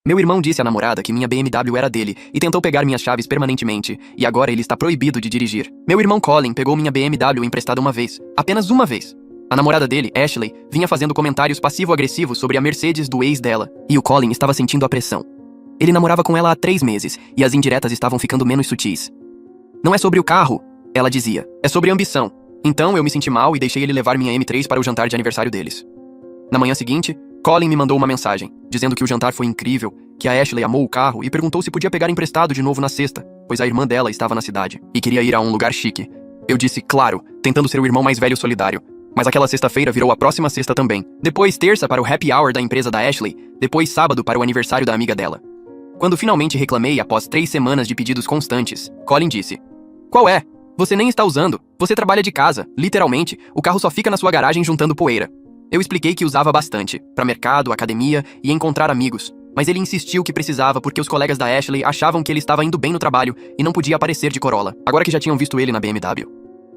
Meu irmão disse à namorada que minha BMW era dele e tentou pegar minhas chaves permanentemente, e agora ele está proibido de dirigir. Meu irmão Colin pegou minha BMW emprestada uma vez, apenas uma vez. A namorada dele, Ashley, vinha fazendo comentários passivo-agressivos sobre a Mercedes do ex dela, e o Colin estava sentindo a pressão. Ele namorava com ela há 3 meses, e as indiretas estavam ficando menos sutis. Não é sobre o carro, ela dizia, é sobre ambição. Então eu me senti mal e deixei ele levar minha M3 para o jantar de aniversário deles. Na manhã seguinte, Colin me mandou uma mensagem, dizendo que o jantar foi incrível, que a Ashley amou o carro e perguntou se podia pegar emprestado de novo na sexta, pois a irmã dela estava na cidade e queria ir a um lugar chique. Eu disse, claro, tentando ser o irmão mais velho solidário. Mas aquela sexta-feira virou a próxima sexta também. Depois terça para o happy hour da empresa da Ashley, depois sábado para o aniversário da amiga dela. Quando finalmente reclamei após 3 semanas de pedidos constantes, Colin disse, qual é? Você nem está usando, você trabalha de casa, literalmente, o carro só fica na sua garagem juntando poeira. Eu expliquei que usava bastante, para mercado, academia e encontrar amigos, mas ele insistiu que precisava porque os colegas da Ashley achavam que ele estava indo bem no trabalho e não podia aparecer de Corolla, agora que já tinham visto ele na BMW.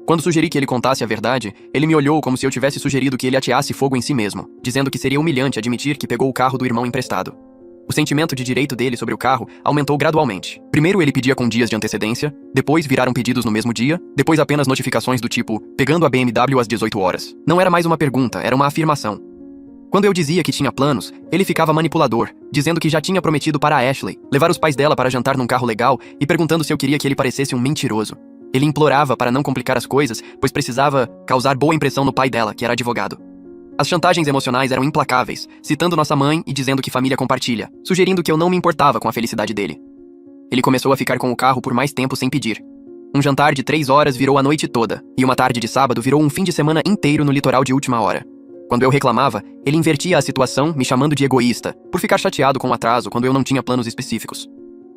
Quando sugeri que ele contasse a verdade, ele me olhou como se eu tivesse sugerido que ele ateasse fogo em si mesmo, dizendo que seria humilhante admitir que pegou o carro do irmão emprestado. O sentimento de direito dele sobre o carro aumentou gradualmente. Primeiro ele pedia com dias de antecedência, depois viraram pedidos no mesmo dia, depois apenas notificações do tipo, pegando a BMW às 18 horas. Não era mais uma pergunta, era uma afirmação. Quando eu dizia que tinha planos, ele ficava manipulador, dizendo que já tinha prometido para a Ashley levar os pais dela para jantar num carro legal e perguntando se eu queria que ele parecesse um mentiroso. Ele implorava para não complicar as coisas, pois precisava causar boa impressão no pai dela, que era advogado. As chantagens emocionais eram implacáveis, citando nossa mãe e dizendo que família compartilha, sugerindo que eu não me importava com a felicidade dele. Ele começou a ficar com o carro por mais tempo sem pedir. Um jantar de 3 horas virou a noite toda, e uma tarde de sábado virou um fim de semana inteiro no litoral de última hora. Quando eu reclamava, ele invertia a situação, me chamando de egoísta, por ficar chateado com o atraso quando eu não tinha planos específicos.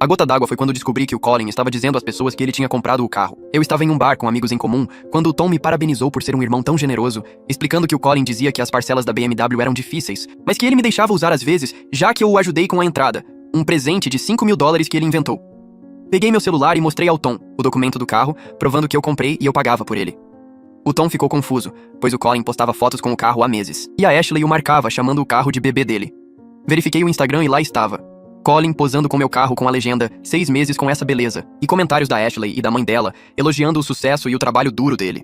A gota d'água foi quando descobri que o Colin estava dizendo às pessoas que ele tinha comprado o carro. Eu estava em um bar com amigos em comum, quando o Tom me parabenizou por ser um irmão tão generoso, explicando que o Colin dizia que as parcelas da BMW eram difíceis, mas que ele me deixava usar às vezes, já que eu o ajudei com a entrada, um presente de $5.000 que ele inventou. Peguei meu celular e mostrei ao Tom o documento do carro, provando que eu comprei e eu pagava por ele. O Tom ficou confuso, pois o Colin postava fotos com o carro há meses, e a Ashley o marcava chamando o carro de bebê dele. Verifiquei o Instagram e lá estava Colin posando com meu carro com a legenda 6 meses com essa beleza, e comentários da Ashley e da mãe dela, elogiando o sucesso e o trabalho duro dele.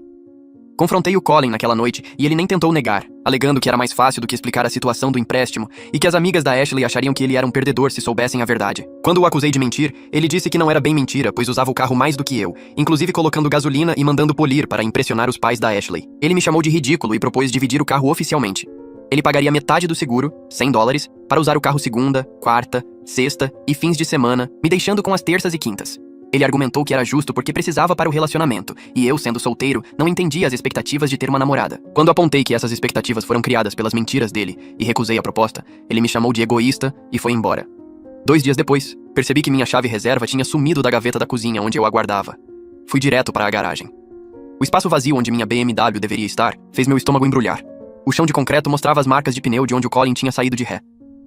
Confrontei o Colin naquela noite e ele nem tentou negar, alegando que era mais fácil do que explicar a situação do empréstimo e que as amigas da Ashley achariam que ele era um perdedor se soubessem a verdade. Quando o acusei de mentir, ele disse que não era bem mentira, pois usava o carro mais do que eu, inclusive colocando gasolina e mandando polir para impressionar os pais da Ashley. Ele me chamou de ridículo e propôs dividir o carro oficialmente. Ele pagaria metade do seguro, $100, para usar o carro segunda, quarta, sexta e fins de semana, me deixando com as terças e quintas. Ele argumentou que era justo porque precisava para o relacionamento, e eu, sendo solteiro, não entendia as expectativas de ter uma namorada. Quando apontei que essas expectativas foram criadas pelas mentiras dele e recusei a proposta, ele me chamou de egoísta e foi embora. 2 dias depois, percebi que minha chave reserva tinha sumido da gaveta da cozinha onde eu aguardava. Fui direto para a garagem. O espaço vazio onde minha BMW deveria estar fez meu estômago embrulhar. O chão de concreto mostrava as marcas de pneu de onde o Colin tinha saído de ré.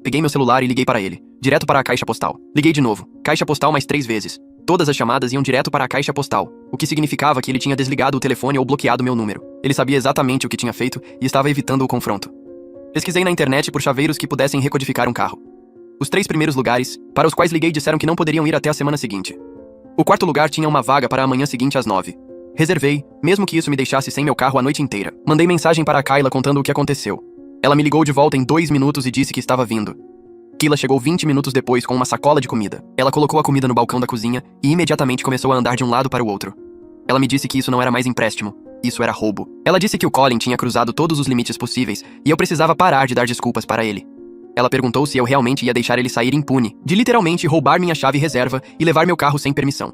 Peguei meu celular e liguei para ele, direto para a caixa postal. Liguei de novo, caixa postal mais 3 vezes. Todas as chamadas iam direto para a caixa postal, o que significava que ele tinha desligado o telefone ou bloqueado meu número. Ele sabia exatamente o que tinha feito e estava evitando o confronto. Pesquisei na internet por chaveiros que pudessem recodificar um carro. Os 3 primeiros lugares, para os quais liguei, disseram que não poderiam ir até a semana seguinte. O 4º lugar tinha uma vaga para a manhã seguinte às 9. Reservei, mesmo que isso me deixasse sem meu carro a noite inteira. Mandei mensagem para a Kayla contando o que aconteceu. Ela me ligou de volta em 2 minutos e disse que estava vindo. Kayla chegou 20 minutos depois com uma sacola de comida. Ela colocou a comida no balcão da cozinha e imediatamente começou a andar de um lado para o outro. Ela me disse que isso não era mais empréstimo, isso era roubo. Ela disse que o Colin tinha cruzado todos os limites possíveis e eu precisava parar de dar desculpas para ele. Ela perguntou se eu realmente ia deixar ele sair impune, de literalmente roubar minha chave reserva e levar meu carro sem permissão.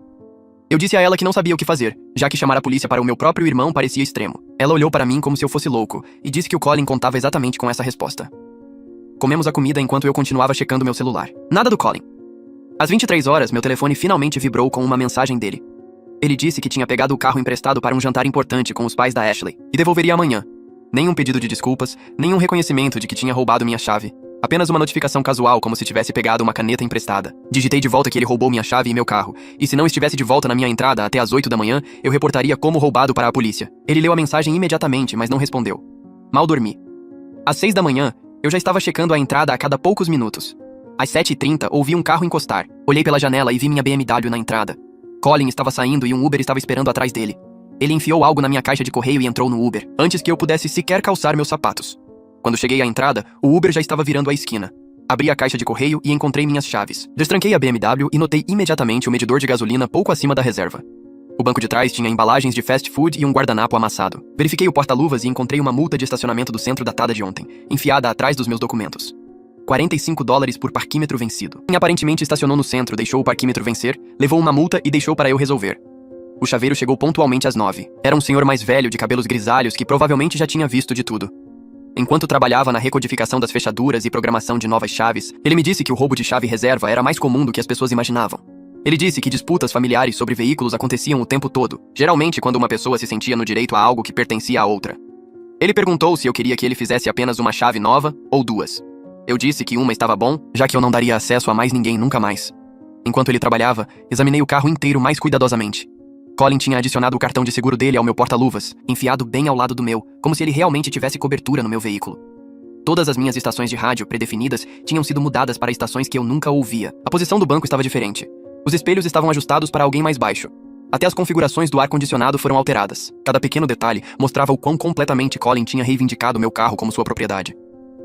Eu disse a ela que não sabia o que fazer, já que chamar a polícia para o meu próprio irmão parecia extremo. Ela olhou para mim como se eu fosse louco e disse que o Colin contava exatamente com essa resposta. Comemos a comida enquanto eu continuava checando meu celular. Nada do Colin. Às 23 horas, meu telefone finalmente vibrou com uma mensagem dele. Ele disse que tinha pegado o carro emprestado para um jantar importante com os pais da Ashley e devolveria amanhã. Nenhum pedido de desculpas, nenhum reconhecimento de que tinha roubado minha chave. Apenas uma notificação casual, como se tivesse pegado uma caneta emprestada. Digitei de volta que ele roubou minha chave e meu carro, e se não estivesse de volta na minha entrada até às 8 da manhã, eu reportaria como roubado para a polícia. Ele leu a mensagem imediatamente, mas não respondeu. Mal dormi. Às 6 da manhã, eu já estava checando a entrada a cada poucos minutos. Às 7h30, ouvi um carro encostar. Olhei pela janela e vi minha BMW na entrada. Colin estava saindo e um Uber estava esperando atrás dele. Ele enfiou algo na minha caixa de correio e entrou no Uber, antes que eu pudesse sequer calçar meus sapatos. Quando cheguei à entrada, o Uber já estava virando a esquina. Abri a caixa de correio e encontrei minhas chaves. Destranquei a BMW e notei imediatamente o medidor de gasolina pouco acima da reserva. O banco de trás tinha embalagens de fast food e um guardanapo amassado. Verifiquei o porta-luvas e encontrei uma multa de estacionamento do centro datada de ontem, enfiada atrás dos meus documentos. $45 por parquímetro vencido. Quem aparentemente estacionou no centro deixou o parquímetro vencer, levou uma multa e deixou para eu resolver. O chaveiro chegou pontualmente às 9. Era um senhor mais velho de cabelos grisalhos que provavelmente já tinha visto de tudo. Enquanto trabalhava na recodificação das fechaduras e programação de novas chaves, ele me disse que o roubo de chave reserva era mais comum do que as pessoas imaginavam. Ele disse que disputas familiares sobre veículos aconteciam o tempo todo, geralmente quando uma pessoa se sentia no direito a algo que pertencia a outra. Ele perguntou se eu queria que ele fizesse apenas uma chave nova ou duas. Eu disse que uma estava bom, já que eu não daria acesso a mais ninguém nunca mais. Enquanto ele trabalhava, examinei o carro inteiro mais cuidadosamente. Colin tinha adicionado o cartão de seguro dele ao meu porta-luvas, enfiado bem ao lado do meu, como se ele realmente tivesse cobertura no meu veículo. Todas as minhas estações de rádio predefinidas tinham sido mudadas para estações que eu nunca ouvia. A posição do banco estava diferente. Os espelhos estavam ajustados para alguém mais baixo. Até as configurações do ar-condicionado foram alteradas. Cada pequeno detalhe mostrava o quão completamente Colin tinha reivindicado meu carro como sua propriedade.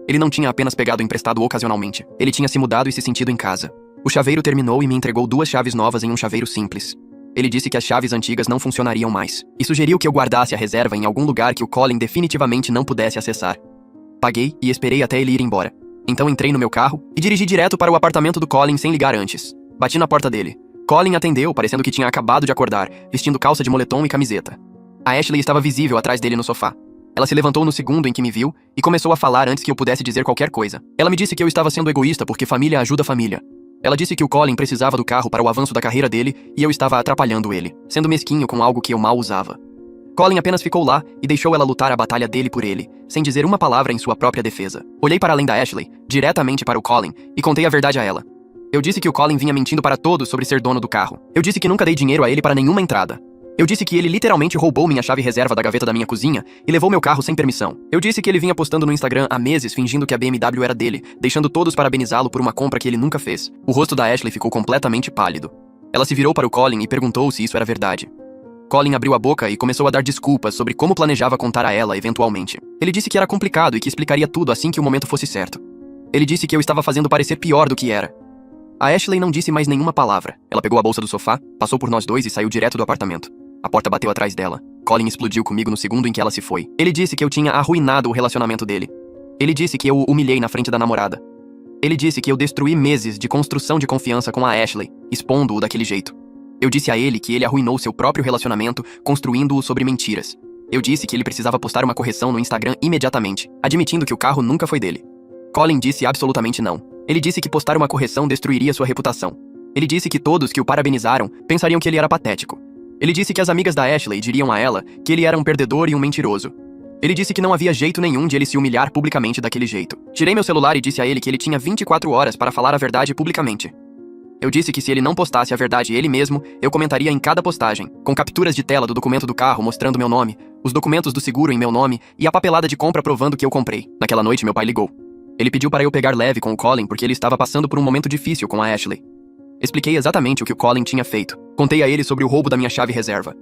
Ele não tinha apenas pegado emprestado ocasionalmente. Ele tinha se mudado e se sentido em casa. O chaveiro terminou e me entregou 2 chaves novas em um chaveiro simples. Ele disse que as chaves antigas não funcionariam mais, e sugeriu que eu guardasse a reserva em algum lugar que o Colin definitivamente não pudesse acessar. Paguei e esperei até ele ir embora. Então entrei no meu carro e dirigi direto para o apartamento do Colin sem ligar antes. Bati na porta dele. Colin atendeu, parecendo que tinha acabado de acordar, vestindo calça de moletom e camiseta. A Ashley estava visível atrás dele no sofá. Ela se levantou no segundo em que me viu e começou a falar antes que eu pudesse dizer qualquer coisa. Ela me disse que eu estava sendo egoísta porque família ajuda família. Ela disse que o Colin precisava do carro para o avanço da carreira dele e eu estava atrapalhando ele, sendo mesquinho com algo que eu mal usava. Colin apenas ficou lá e deixou ela lutar a batalha dele por ele, sem dizer uma palavra em sua própria defesa. Olhei para além da Ashley, diretamente para o Colin, e contei a verdade a ela. Eu disse que o Colin vinha mentindo para todos sobre ser dono do carro. Eu disse que nunca dei dinheiro a ele para nenhuma entrada. Eu disse que ele literalmente roubou minha chave reserva da gaveta da minha cozinha e levou meu carro sem permissão. Eu disse que ele vinha postando no Instagram há meses fingindo que a BMW era dele, deixando todos parabenizá-lo por uma compra que ele nunca fez. O rosto da Ashley ficou completamente pálido. Ela se virou para o Colin e perguntou se isso era verdade. Colin abriu a boca e começou a dar desculpas sobre como planejava contar a ela eventualmente. Ele disse que era complicado e que explicaria tudo assim que o momento fosse certo. Ele disse que eu estava fazendo parecer pior do que era. A Ashley não disse mais nenhuma palavra. Ela pegou a bolsa do sofá, passou por nós dois e saiu direto do apartamento. A porta bateu atrás dela. Colin explodiu comigo no segundo em que ela se foi. Ele disse que eu tinha arruinado o relacionamento dele. Ele disse que eu o humilhei na frente da namorada. Ele disse que eu destruí meses de construção de confiança com a Ashley, expondo-o daquele jeito. Eu disse a ele que ele arruinou seu próprio relacionamento, construindo-o sobre mentiras. Eu disse que ele precisava postar uma correção no Instagram imediatamente, admitindo que o carro nunca foi dele. Colin disse absolutamente não. Ele disse que postar uma correção destruiria sua reputação. Ele disse que todos que o parabenizaram pensariam que ele era patético. Ele disse que as amigas da Ashley diriam a ela que ele era um perdedor e um mentiroso. Ele disse que não havia jeito nenhum de ele se humilhar publicamente daquele jeito. Tirei meu celular e disse a ele que ele tinha 24 horas para falar a verdade publicamente. Eu disse que se ele não postasse a verdade ele mesmo, eu comentaria em cada postagem, com capturas de tela do documento do carro mostrando meu nome, os documentos do seguro em meu nome e a papelada de compra provando que eu comprei. Naquela noite meu pai ligou. Ele pediu para eu pegar leve com o Colin porque ele estava passando por um momento difícil com a Ashley. Expliquei exatamente o que o Colin tinha feito. Contei a ele sobre o roubo da minha chave reserva.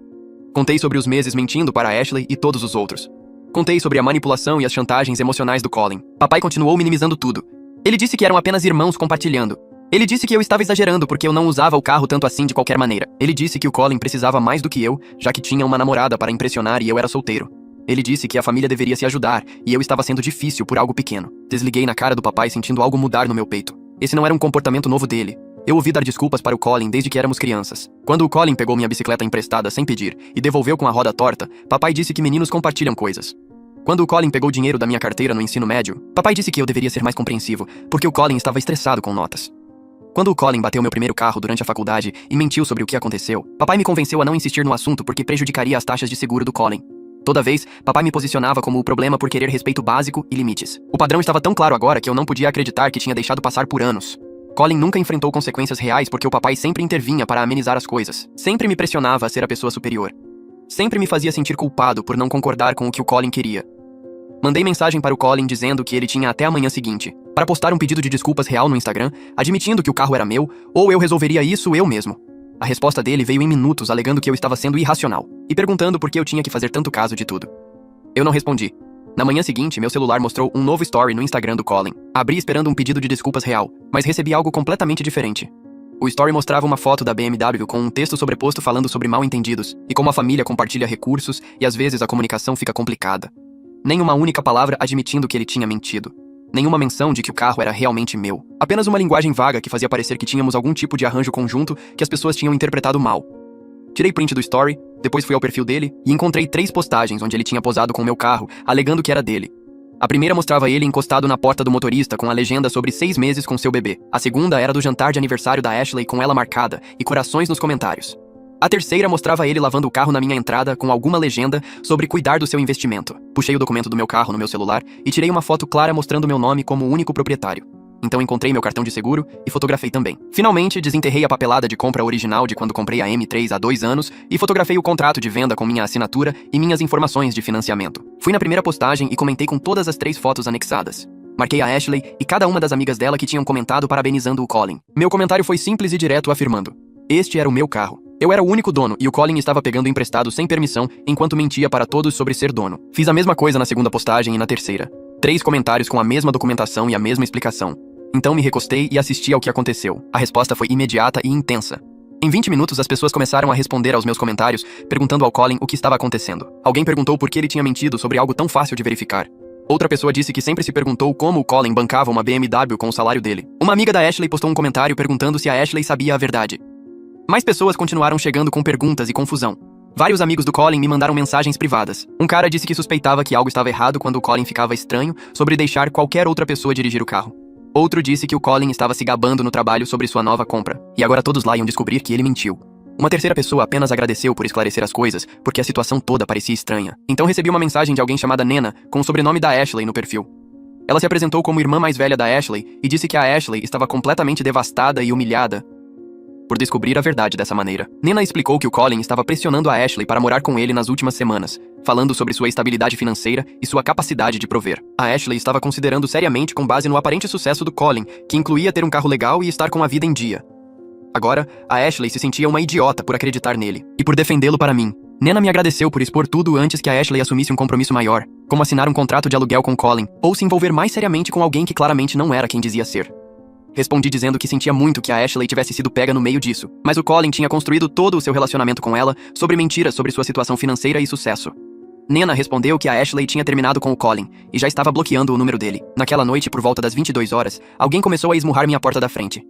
Contei sobre os meses mentindo para a Ashley e todos os outros. Contei sobre a manipulação e as chantagens emocionais do Colin. Papai continuou minimizando tudo. Ele disse que eram apenas irmãos compartilhando. Ele disse que eu estava exagerando porque eu não usava o carro tanto assim de qualquer maneira. Ele disse que o Colin precisava mais do que eu, já que tinha uma namorada para impressionar e eu era solteiro. Ele disse que a família deveria se ajudar e eu estava sendo difícil por algo pequeno. Desliguei na cara do papai sentindo algo mudar no meu peito. Esse não era um comportamento novo dele. Eu ouvi dar desculpas para o Colin desde que éramos crianças. Quando o Colin pegou minha bicicleta emprestada sem pedir e devolveu com a roda torta, papai disse que meninos compartilham coisas. Quando o Colin pegou dinheiro da minha carteira no ensino médio, papai disse que eu deveria ser mais compreensivo, porque o Colin estava estressado com notas. Quando o Colin bateu meu primeiro carro durante a faculdade e mentiu sobre o que aconteceu, papai me convenceu a não insistir no assunto porque prejudicaria as taxas de seguro do Colin. Toda vez, papai me posicionava como o problema por querer respeito básico e limites. O padrão estava tão claro agora que eu não podia acreditar que tinha deixado passar por anos. Colin nunca enfrentou consequências reais porque o papai sempre intervinha para amenizar as coisas. Sempre me pressionava a ser a pessoa superior. Sempre me fazia sentir culpado por não concordar com o que o Colin queria. Mandei mensagem para o Colin dizendo que ele tinha até a manhã seguinte para postar um pedido de desculpas real no Instagram, admitindo que o carro era meu, ou eu resolveria isso eu mesmo. A resposta dele veio em minutos, alegando que eu estava sendo irracional e perguntando por que eu tinha que fazer tanto caso de tudo. Eu não respondi. Na manhã seguinte, meu celular mostrou um novo story no Instagram do Colin. Abri esperando um pedido de desculpas real, mas recebi algo completamente diferente. O story mostrava uma foto da BMW com um texto sobreposto falando sobre mal-entendidos e como a família compartilha recursos e às vezes a comunicação fica complicada. Nem uma única palavra admitindo que ele tinha mentido. Nenhuma menção de que o carro era realmente meu. Apenas uma linguagem vaga que fazia parecer que tínhamos algum tipo de arranjo conjunto que as pessoas tinham interpretado mal. Tirei print do story, depois fui ao perfil dele e encontrei 3 postagens onde ele tinha posado com o meu carro, alegando que era dele. A primeira mostrava ele encostado na porta do motorista com a legenda sobre 6 meses com seu bebê. A segunda era do jantar de aniversário da Ashley com ela marcada e corações nos comentários. A terceira mostrava ele lavando o carro na minha entrada com alguma legenda sobre cuidar do seu investimento. Puxei o documento do meu carro no meu celular e tirei uma foto clara mostrando meu nome como o único proprietário. Então encontrei meu cartão de seguro e fotografei também. Finalmente, desenterrei a papelada de compra original de quando comprei a M3 há 2 anos e fotografei o contrato de venda com minha assinatura e minhas informações de financiamento. Fui na primeira postagem e comentei com todas as 3 fotos anexadas. Marquei a Ashley e cada uma das amigas dela que tinham comentado parabenizando o Colin. Meu comentário foi simples e direto, afirmando: este era o meu carro. Eu era o único dono e o Colin estava pegando emprestado sem permissão enquanto mentia para todos sobre ser dono. Fiz a mesma coisa na segunda postagem e na terceira. 3 comentários com a mesma documentação e a mesma explicação. Então me recostei e assisti ao que aconteceu. A resposta foi imediata e intensa. Em 20 minutos, as pessoas começaram a responder aos meus comentários, perguntando ao Colin o que estava acontecendo. Alguém perguntou por que ele tinha mentido sobre algo tão fácil de verificar. Outra pessoa disse que sempre se perguntou como o Colin bancava uma BMW com o salário dele. Uma amiga da Ashley postou um comentário perguntando se a Ashley sabia a verdade. Mais pessoas continuaram chegando com perguntas e confusão. Vários amigos do Colin me mandaram mensagens privadas. Um cara disse que suspeitava que algo estava errado quando o Colin ficava estranho sobre deixar qualquer outra pessoa dirigir o carro. Outro disse que o Colin estava se gabando no trabalho sobre sua nova compra, e agora todos lá iam descobrir que ele mentiu. Uma terceira pessoa apenas agradeceu por esclarecer as coisas, porque a situação toda parecia estranha. Então recebi uma mensagem de alguém chamada Nena, com o sobrenome da Ashley no perfil. Ela se apresentou como irmã mais velha da Ashley e disse que a Ashley estava completamente devastada e humilhada por descobrir a verdade dessa maneira. Nena explicou que o Colin estava pressionando a Ashley para morar com ele nas últimas semanas, falando sobre sua estabilidade financeira e sua capacidade de prover. A Ashley estava considerando seriamente com base no aparente sucesso do Colin, que incluía ter um carro legal e estar com a vida em dia. Agora, a Ashley se sentia uma idiota por acreditar nele e por defendê-lo para mim. Nena me agradeceu por expor tudo antes que a Ashley assumisse um compromisso maior, como assinar um contrato de aluguel com Colin, ou se envolver mais seriamente com alguém que claramente não era quem dizia ser. Respondi dizendo que sentia muito que a Ashley tivesse sido pega no meio disso, mas o Colin tinha construído todo o seu relacionamento com ela sobre mentiras sobre sua situação financeira e sucesso. Nena respondeu que a Ashley tinha terminado com o Colin e já estava bloqueando o número dele. Naquela noite, por volta das 22 horas, alguém começou a esmurrar minha porta da frente.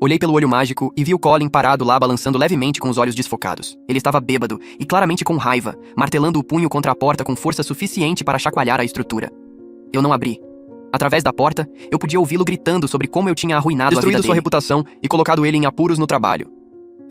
Olhei pelo olho mágico e vi o Colin parado lá balançando levemente com os olhos desfocados. Ele estava bêbado e claramente com raiva, martelando o punho contra a porta com força suficiente para chacoalhar a estrutura. Eu não abri. Através da porta, eu podia ouvi-lo gritando sobre como eu tinha arruinado a vida dele, destruído sua reputação e colocado ele em apuros no trabalho.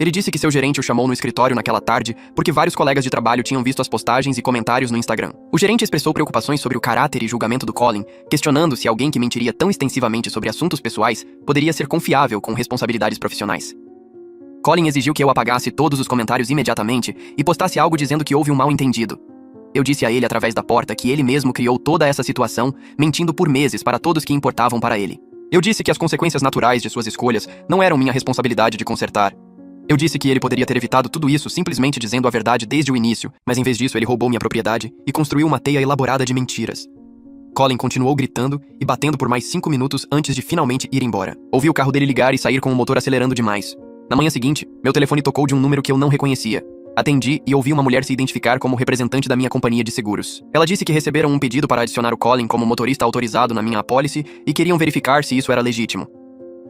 Ele disse que seu gerente o chamou no escritório naquela tarde porque vários colegas de trabalho tinham visto as postagens e comentários no Instagram. O gerente expressou preocupações sobre o caráter e julgamento do Colin, questionando se alguém que mentiria tão extensivamente sobre assuntos pessoais poderia ser confiável com responsabilidades profissionais. Colin exigiu que eu apagasse todos os comentários imediatamente e postasse algo dizendo que houve um mal-entendido. Eu disse a ele através da porta que ele mesmo criou toda essa situação, mentindo por meses para todos que importavam para ele. Eu disse que as consequências naturais de suas escolhas não eram minha responsabilidade de consertar. Eu disse que ele poderia ter evitado tudo isso simplesmente dizendo a verdade desde o início, mas em vez disso ele roubou minha propriedade e construiu uma teia elaborada de mentiras. Colin continuou gritando e batendo por mais 5 minutos antes de finalmente ir embora. Ouvi o carro dele ligar e sair com o motor acelerando demais. Na manhã seguinte, meu telefone tocou de um número que eu não reconhecia. Atendi e ouvi uma mulher se identificar como representante da minha companhia de seguros. Ela disse que receberam um pedido para adicionar o Colin como motorista autorizado na minha apólice e queriam verificar se isso era legítimo.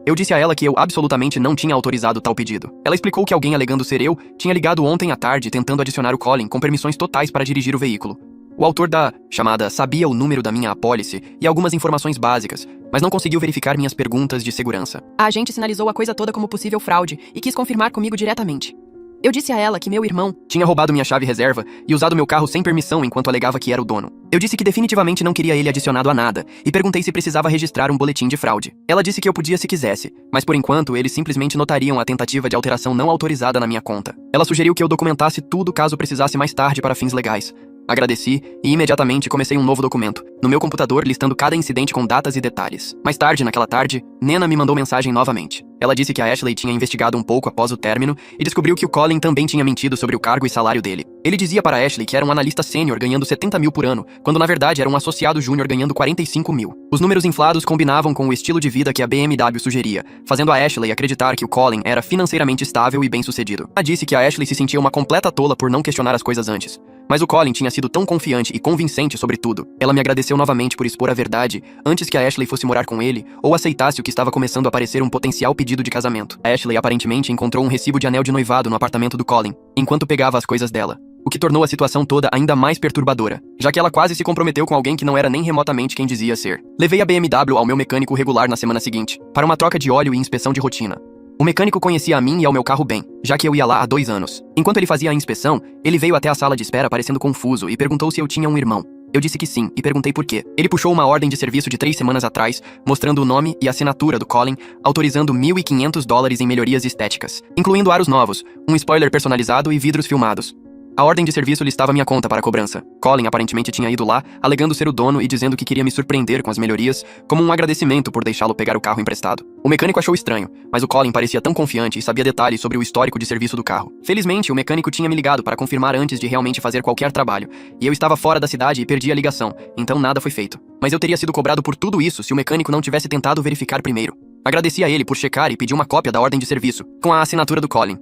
Eu disse a ela que eu absolutamente não tinha autorizado tal pedido. Ela explicou que alguém alegando ser eu tinha ligado ontem à tarde tentando adicionar o Colin com permissões totais para dirigir o veículo. O autor da chamada sabia o número da minha apólice e algumas informações básicas, mas não conseguiu verificar minhas perguntas de segurança. A agente sinalizou a coisa toda como possível fraude e quis confirmar comigo diretamente. Eu disse a ela que meu irmão tinha roubado minha chave reserva e usado meu carro sem permissão enquanto alegava que era o dono. Eu disse que definitivamente não queria ele adicionado a nada e perguntei se precisava registrar um boletim de fraude. Ela disse que eu podia se quisesse, mas por enquanto eles simplesmente notariam a tentativa de alteração não autorizada na minha conta. Ela sugeriu que eu documentasse tudo caso precisasse mais tarde para fins legais. Agradeci e imediatamente comecei um novo documento, no meu computador listando cada incidente com datas e detalhes. Mais tarde, naquela tarde, Nena me mandou mensagem novamente. Ela disse que a Ashley tinha investigado um pouco após o término e descobriu que o Colin também tinha mentido sobre o cargo e salário dele. Ele dizia para a Ashley que era um analista sênior ganhando 70 mil por ano, quando na verdade era um associado júnior ganhando 45 mil. Os números inflados combinavam com o estilo de vida que a BMW sugeria, fazendo a Ashley acreditar que o Colin era financeiramente estável e bem-sucedido. Ela disse que a Ashley se sentia uma completa tola por não questionar as coisas antes. Mas o Colin tinha sido tão confiante e convincente sobre tudo. Ela me agradeceu novamente por expor a verdade antes que a Ashley fosse morar com ele ou aceitasse o que estava começando a parecer um potencial pedido de casamento. A Ashley aparentemente encontrou um recibo de anel de noivado no apartamento do Colin, enquanto pegava as coisas dela, o que tornou a situação toda ainda mais perturbadora, já que ela quase se comprometeu com alguém que não era nem remotamente quem dizia ser. Levei a BMW ao meu mecânico regular na semana seguinte, para uma troca de óleo e inspeção de rotina. O mecânico conhecia a mim e ao meu carro bem, já que eu ia lá há 2 anos. Enquanto ele fazia a inspeção, ele veio até a sala de espera parecendo confuso e perguntou se eu tinha um irmão. Eu disse que sim, e perguntei por quê. Ele puxou uma ordem de serviço de 3 semanas atrás, mostrando o nome e assinatura do Colin, autorizando $1.500 em melhorias estéticas, incluindo aros novos, um spoiler personalizado e vidros filmados. A ordem de serviço listava minha conta para a cobrança. Colin aparentemente tinha ido lá, alegando ser o dono e dizendo que queria me surpreender com as melhorias, como um agradecimento por deixá-lo pegar o carro emprestado. O mecânico achou estranho, mas o Colin parecia tão confiante e sabia detalhes sobre o histórico de serviço do carro. Felizmente, o mecânico tinha me ligado para confirmar antes de realmente fazer qualquer trabalho, e eu estava fora da cidade e perdi a ligação, então nada foi feito. Mas eu teria sido cobrado por tudo isso se o mecânico não tivesse tentado verificar primeiro. Agradeci a ele por checar e pedi uma cópia da ordem de serviço, com a assinatura do Colin.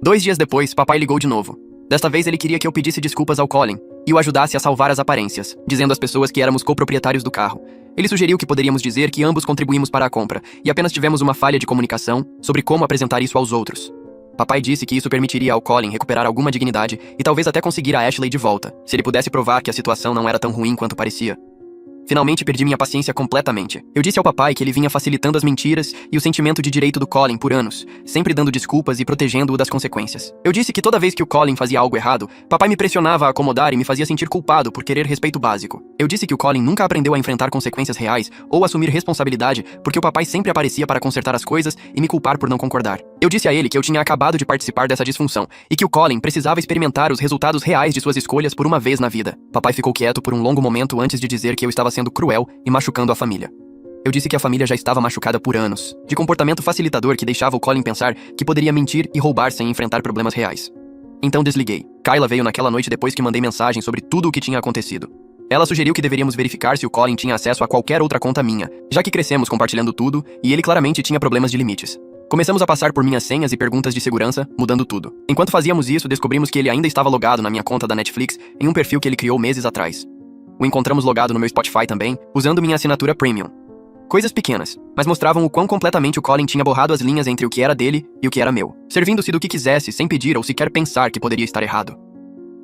2 dias depois, papai ligou de novo. Desta vez ele queria que eu pedisse desculpas ao Colin e o ajudasse a salvar as aparências, dizendo às pessoas que éramos coproprietários do carro. Ele sugeriu que poderíamos dizer que ambos contribuímos para a compra e apenas tivemos uma falha de comunicação sobre como apresentar isso aos outros. Papai disse que isso permitiria ao Colin recuperar alguma dignidade e talvez até conseguir a Ashley de volta, se ele pudesse provar que a situação não era tão ruim quanto parecia. Finalmente perdi minha paciência completamente. Eu disse ao papai que ele vinha facilitando as mentiras e o sentimento de direito do Colin por anos, sempre dando desculpas e protegendo-o das consequências. Eu disse que toda vez que o Colin fazia algo errado, papai me pressionava a acomodar e me fazia sentir culpado por querer respeito básico. Eu disse que o Colin nunca aprendeu a enfrentar consequências reais ou assumir responsabilidade porque o papai sempre aparecia para consertar as coisas e me culpar por não concordar. Eu disse a ele que eu tinha acabado de participar dessa disfunção e que o Colin precisava experimentar os resultados reais de suas escolhas por uma vez na vida. Papai ficou quieto por um longo momento antes de dizer que eu estava sendo cruel e machucando a família. Eu disse que a família já estava machucada por anos, de comportamento facilitador que deixava o Colin pensar que poderia mentir e roubar sem enfrentar problemas reais. Então desliguei. Kyla veio naquela noite depois que mandei mensagem sobre tudo o que tinha acontecido. Ela sugeriu que deveríamos verificar se o Colin tinha acesso a qualquer outra conta minha, já que crescemos compartilhando tudo e ele claramente tinha problemas de limites. Começamos a passar por minhas senhas e perguntas de segurança, mudando tudo. Enquanto fazíamos isso, descobrimos que ele ainda estava logado na minha conta da Netflix em um perfil que ele criou meses atrás. O encontramos logado no meu Spotify também, usando minha assinatura Premium. Coisas pequenas, mas mostravam o quão completamente o Colin tinha borrado as linhas entre o que era dele e o que era meu, servindo-se do que quisesse sem pedir ou sequer pensar que poderia estar errado.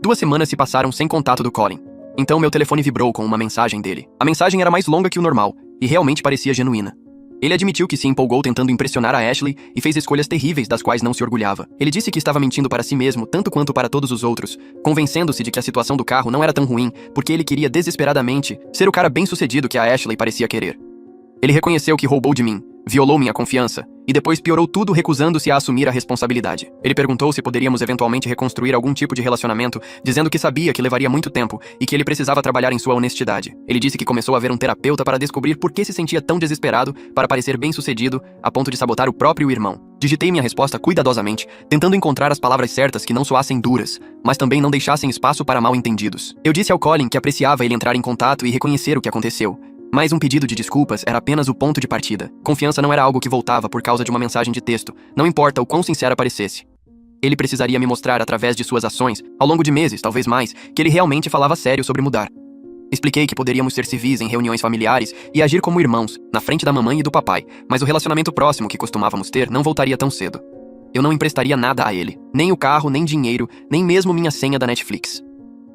2 semanas se passaram sem contato do Colin. Então meu telefone vibrou com uma mensagem dele. A mensagem era mais longa que o normal, e realmente parecia genuína. Ele admitiu que se empolgou tentando impressionar a Ashley e fez escolhas terríveis das quais não se orgulhava. Ele disse que estava mentindo para si mesmo tanto quanto para todos os outros, convencendo-se de que a situação do carro não era tão ruim porque ele queria desesperadamente ser o cara bem-sucedido que a Ashley parecia querer. Ele reconheceu que roubou de mim, violou minha confiança e depois piorou tudo recusando-se a assumir a responsabilidade. Ele perguntou se poderíamos eventualmente reconstruir algum tipo de relacionamento, dizendo que sabia que levaria muito tempo e que ele precisava trabalhar em sua honestidade. Ele disse que começou a ver um terapeuta para descobrir por que se sentia tão desesperado para parecer bem-sucedido a ponto de sabotar o próprio irmão. Digitei minha resposta cuidadosamente, tentando encontrar as palavras certas que não soassem duras, mas também não deixassem espaço para mal-entendidos. Eu disse ao Colin que apreciava ele entrar em contato e reconhecer o que aconteceu. Mas um pedido de desculpas era apenas o ponto de partida. Confiança não era algo que voltava por causa de uma mensagem de texto, não importa o quão sincera parecesse. Ele precisaria me mostrar através de suas ações, ao longo de meses, talvez mais, que ele realmente falava sério sobre mudar. Expliquei que poderíamos ser civis em reuniões familiares e agir como irmãos, na frente da mamãe e do papai, mas o relacionamento próximo que costumávamos ter não voltaria tão cedo. Eu não emprestaria nada a ele, nem o carro, nem dinheiro, nem mesmo minha senha da Netflix.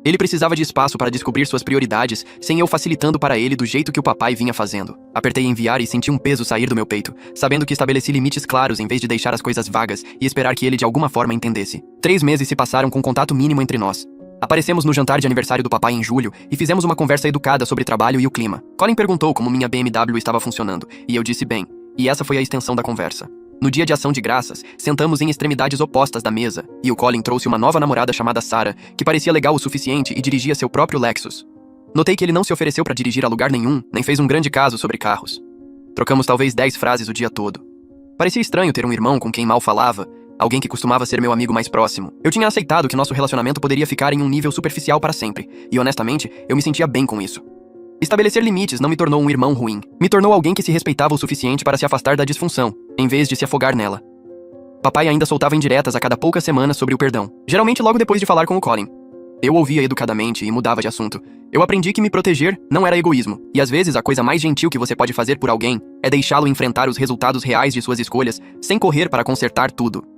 Ele precisava de espaço para descobrir suas prioridades, sem eu facilitando para ele do jeito que o papai vinha fazendo. Apertei enviar e senti um peso sair do meu peito, sabendo que estabeleci limites claros em vez de deixar as coisas vagas e esperar que ele de alguma forma entendesse. 3 meses se passaram com contato mínimo entre nós. Aparecemos no jantar de aniversário do papai em julho e fizemos uma conversa educada sobre trabalho e o clima. Colin perguntou como minha BMW estava funcionando, e eu disse bem, e essa foi a extensão da conversa. No dia de ação de graças, sentamos em extremidades opostas da mesa, e o Colin trouxe uma nova namorada chamada Sarah, que parecia legal o suficiente e dirigia seu próprio Lexus. Notei que ele não se ofereceu para dirigir a lugar nenhum, nem fez um grande caso sobre carros. Trocamos talvez 10 frases o dia todo. Parecia estranho ter um irmão com quem mal falava, alguém que costumava ser meu amigo mais próximo. Eu tinha aceitado que nosso relacionamento poderia ficar em um nível superficial para sempre, e honestamente, eu me sentia bem com isso. Estabelecer limites não me tornou um irmão ruim. Me tornou alguém que se respeitava o suficiente para se afastar da disfunção, em vez de se afogar nela. Papai ainda soltava indiretas a cada poucas semanas sobre o perdão, geralmente logo depois de falar com o Colin. Eu ouvia educadamente e mudava de assunto. Eu aprendi que me proteger não era egoísmo, e às vezes a coisa mais gentil que você pode fazer por alguém é deixá-lo enfrentar os resultados reais de suas escolhas, sem correr para consertar tudo.